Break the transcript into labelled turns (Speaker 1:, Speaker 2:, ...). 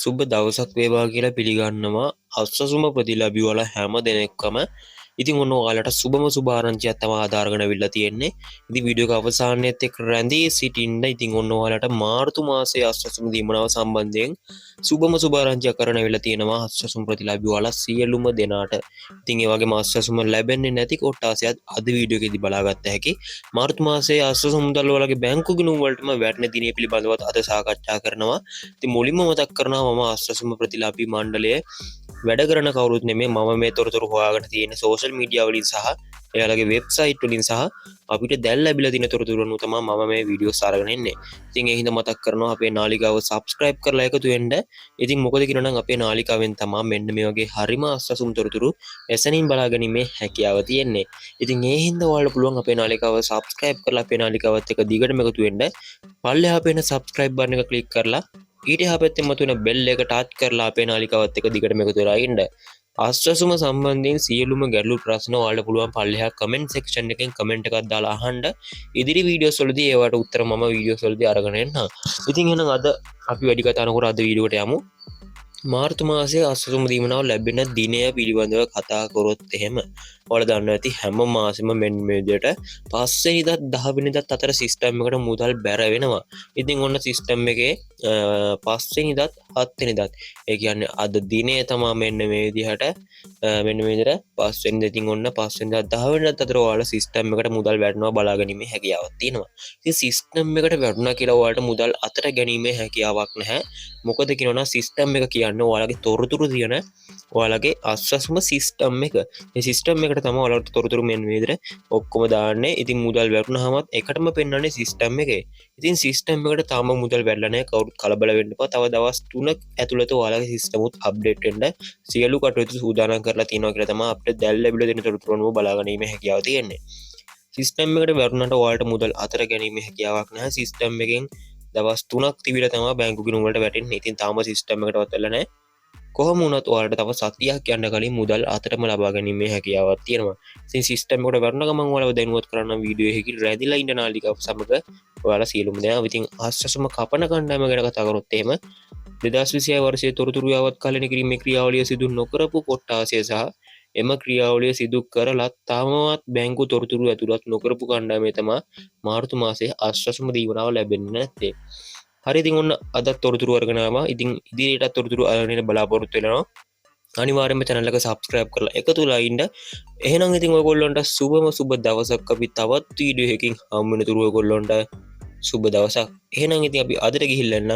Speaker 1: සුබ දවසක් වේවා කියලා පිළිගන්නවා අස්සසුම ප්‍රතිලාබි වල හැම දෙනෙක්කම. ඉතින් ඔන්න ඔයාලට සුබම සුභාරංචියක් තමයි ආධාරගෙන අවිල්ලා තියෙන්නේ. ඉතින් වීඩියෝ එක අවසානයේත් එක්ක රැඳී සිටින්න. ඉතින් ඔන්න ඔයාලට මාර්තු මාසයේ අස්සසුම දීමනාව සම්බන්ධයෙන් සුබම සුභාරංචියක් කරන්න අවිල්ලා තියෙනවා අස්සසුම ප්‍රතිලාබි වල සියලුම දෙනාට. ඉතින් ඒ වගේම අස්සසුම ලැබෙන්නේ නැති කොටාසයත් අද වීඩියෝ එකේදී බලාගත්ත හැකි. මාර්තු මාසයේ අස්සසුම මුදල් වලගේ බැංකු ගිණුම් වලටම වැටෙන දිනේ පිළිබඳව අද සාකච්ඡා කරනවා. ඉතින් මුලින්ම මතක් කරනවා මම අස්සසුම ප්‍රතිලාභී මණ්ඩලයේ වැඩ කරන කවුරුත් නෙමෙයි. මම මේ තොරතුරු හොයාගෙන තියෙන සෝෂල් මීඩියා වලින් සහ එයාලගේ වෙබ්සයිට් වලින් සහ අපිට දැන් ලැබිලා තියෙන තොරතුරු අනුව තමයි මම මේ වීඩියෝස් අරගෙන ඉන්නේ. ඉතින් ඒ හින්දා මතක් කරනවා අපේ නාලිකාව subscribe කරලා එකතු වෙන්න. ඉතින් මොකද කියනනම් අපේ නාලිකාවෙන් තමයි මෙන්න මේ වගේ හරිම අස්සසුම් තොරතුරු එසනින් බලාගැනීමේ හැකියාව තියෙන්නේ. ඉතින් ඒ හින්දා ඔයාලට පුළුවන් අපේ නාලිකාව subscribe කරලා අපේ නාලිකාවත් එක්ක දිගටම එකතු වෙන්න. පල්ලෙහා පේන subscribe button එක click කරලා ඊට එහා පැත්තේ මතුවෙන bell එක ටච් කරලා අපේ නාලිකාවත් එක්ක දිගටම එකතු වෙලා ඉන්න. අස්සසුම සම්බන්ධයෙන් සියලුම ගැටලු ප්‍රශ්න ඔයාලට පුළුවන් පල්ලෙහා comment section එකෙන් comment එකක් දාලා අහන්න. ඉදිරි වීඩියෝස් වලදී ඒවට උත්තර මම වීඩියෝස් වලදී අරගෙන එන්නම්. ඉතින් එහෙනම් අද අපි වැඩි කතා නොකර අද වීඩියෝට යමු. මාර්තු මාසයේ අස්සසුම දීමනාව ලැබෙන දිනය පිළිබඳව කතා කරොත් එහෙම ඔයාලා දන්නවා ඇති හැම මාසෙම මෙන්න මේ විදිහට 5 වෙනිදාත් 10 වෙනිදාත් අතර සිස්ටම් එකට මුදල් බැර වෙනවා. ඉතින් ඔන්න සිස්ටම් එකේ 5 වෙනිදාත් 7 වෙනිදාත් ඒ කියන්නේ අද දිනේ තමයි මෙන්න මේ විදිහට 5 වෙනිදා. ඉතින් ඔන්න 5 වෙනිදා 10 වෙනිදාත් අතර ඔයාලා සිස්ටම් එකට මුදල් වැටෙනවා බලා ගැනීමේ හැකියාවක් තියෙනවා. ඉතින් සිස්ටම් එකට වැටුණා කියලා ඔයාලට මුදල් අතර ගැනීමේ හැකියාවක් නැහැ. මොකද කියනවනම් සිස්ටම් එක කියන්නේ ඔයාලගේ තොරතුරු තියෙන ඔයාලගේ අස්සසුම සිස්ටම් එක. මේ සිස්ටම් එකට තමයි ඔයාලට තොරතුරු මෙන්න මේ විදිහට ඔක්කොම දාන්නේ. ඉතින් මුදල් වැටුනහමත් එකටම පෙන්වන්නේ සිස්ටම් එකේ. ඉතින් සිස්ටම් එකට තාම මුදල් වැටලා නැහැ. කවුරුත් කලබල වෙන්න එපා. තව දවස් 3ක් ඇතුළත ඔයාලගේ සිස්ටම් උත් අප්ඩේට් වෙන්න සියලු කටයුතු සූදානම් කරලා තියෙනවා කියලා තමයි අපිට දැන් ලැබිලා දෙන තොරතුරු අනුව බලාගැනීමේ හැකියාව තියෙන්නේ. සිස්ටම් එකට වැටුනට ඔයාලට මුදල් අතර ගැනීමේ හැකියාවක් නැහැ. සිස්ටම් එකෙන් දවස් 3ක් තිබිලා තමයි බැංකු ගිණුම් වලට වැටෙන්නේ. ඉතින් තාම සිස්ටම් එකටවත් වෙලා නැහැ. කොහොම වුණත් ඔයාලට තව සතියක් යන්න කලින් මුදල් අතරම ලබා ගැනීමේ හැකියාවක් තියෙනවා. ඉතින් සිස්ටම් එකට වැටුණ ගමන් ඔයාලව දැනුවත් කරන්න වීඩියෝ එකකින් රැඳිලා ඉන්න නාලිකාව සමග ඔයාලා සියලුම දේවල්. ඉතින් අස්සසුම කපන කණ්ඩායම ගැන කතා කරොත් එහෙම 2026 වර්ෂයේ තොරතුරු යවත් කාලෙන කිරීමේ ක්‍රියාවලිය සිදු නොකරපු කොට්ටාසය සහ එම ක්‍රියාවලිය සිදු කරලා තාමත් බැංකු තොරතුරු ඇතුළත් නොකරපු කණ්ඩායමේ තමයි මාර්තු මාසයේ අස්සසුම දීමනාව ලැබෙන්නේ නැත්තේ. හරි, ඉතින් ඔන්න අදත් තොරතුරු අරගෙන ආවා. ඉතින් ඉදිරියටත් තොරතුරු අරගෙන බලාපොරොත්තු වෙනවා. අනිවාර්යයෙන්ම channel එක subscribe කරලා එකතු වෙලා ඉන්න. එහෙනම් ඉතින් ඔයගොල්ලන්ට සුබ දවසක්. අපි තවත් වීඩියෝ එකකින් හමු වෙනතුරු ඔයගොල්ලන්ට සුබ දවසක්. එහෙනම් ඉතින් අපි අදට ගිහිල්ලා එන්න.